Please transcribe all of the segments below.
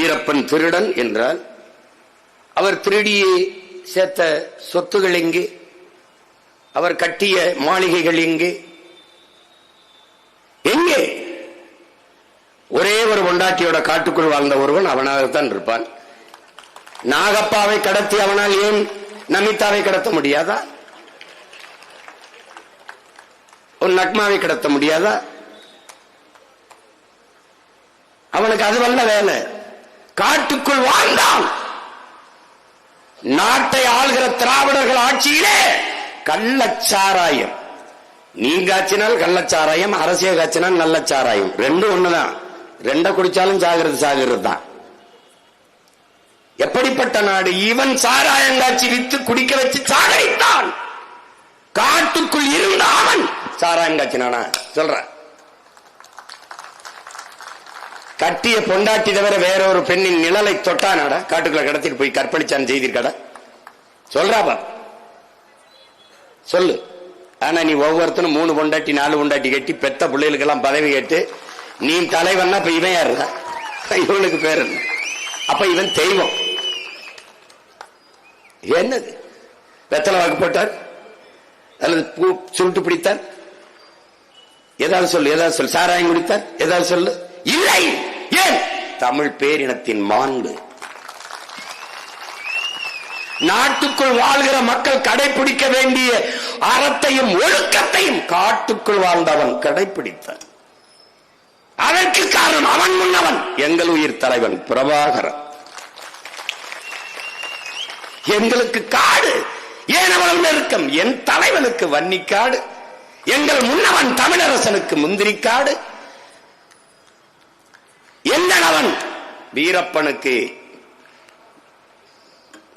வீரப்பன் திருடன் என்றால் அவர் திருடியே சேர்த்த சொத்துகள் எங்கே? அவர் கட்டிய மாளிகைகள் எங்கே? எங்கே? ஒரே ஒரு பொண்டாட்டியோட காட்டுக்குள் வாழ்ந்த ஒருவன் அவனாகத்தான் இருப்பான். நாகப்பாவை கடத்தி அவனால் ஏன் நமிதாவை கடத்த முடியாதா? ஒரு நக்மாவை கடத்த முடியாதா? அவனுக்கு அது வல்ல வேலை. காட்டுக்குள் வாழ்ந்தான். நாட்டை ஆள்கிற திராவிடர்கள் ஆட்சியிலே கள்ளச்சாராயம், நீ காய்ச்சினால் கள்ளச்சாராயம், அரசியல் காய்ச்சினால் நல்ல சாராயம், ரெண்டும் ஒண்ணுதான். ரெண்ட குடிச்சாலும் சாகிறது தான். எப்படிப்பட்ட நாடு? இவன் சாராயம் காட்சி வித்து குடிக்க வச்சு சாகரித்தான். காட்டுக்குள் இருந்த அவன் சாராயம் காய்ச்சினானா? சொல்ற. கட்டிய பொண்டாட்டி தவிர வேற ஒரு பெண்ணின் நிழலை தொட்டானாடா? காட்டுக்குள்ள கடத்திட்டு போய் கற்பழிச்சான் செய்திருக்கடா? சொல்றாப்பா, சொல்லு. ஆனா நீ ஒவ்வொருத்தனும் 3 பொண்டாட்டி 4 பொண்டாட்டி கட்டி பெத்த பிள்ளைகளுக்கெல்லாம் பதவி கேட்டு நீ தலைவன்னா இப்ப இவன் யாருடா? இவனுக்கு பேர் என்ன? அப்ப இவன் தெய்வம். என்னது? வெத்தலை வாக்கு போட்டார் அல்லது பூ சுருட்டு பிடித்தார்? ஏதாவது சொல்லு, ஏதாவது சொல்லு. சாராயம் குடித்தார்? ஏதாவது சொல்லு. இல்லை. ஏன்? தமிழ் பேரினத்தின் மாண்பு. நாட்டுக்குள் வாழ்கிற மக்கள் கடைபிடிக்க வேண்டிய அறத்தையும் ஒழுக்கத்தையும் காட்டுக்குள் வாழ்ந்தவன் கடைபிடித்தான். அதற்கு காரணம் அவன் முன்னவன் எங்கள் உயிர் தலைவன் பிரபாகரன். எங்களுக்கு காடு ஏன் அவ்வளவு நெருக்கம்? என் தலைவனுக்கு வன்னிக்காடு, எங்கள் முன்னவன் தமிழரசனுக்கு முந்திரிக்காடு, எந்தவன் வீரப்பனுக்கு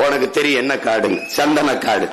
உனக்கு தெரியும் என்ன காடு? சந்தன காடு.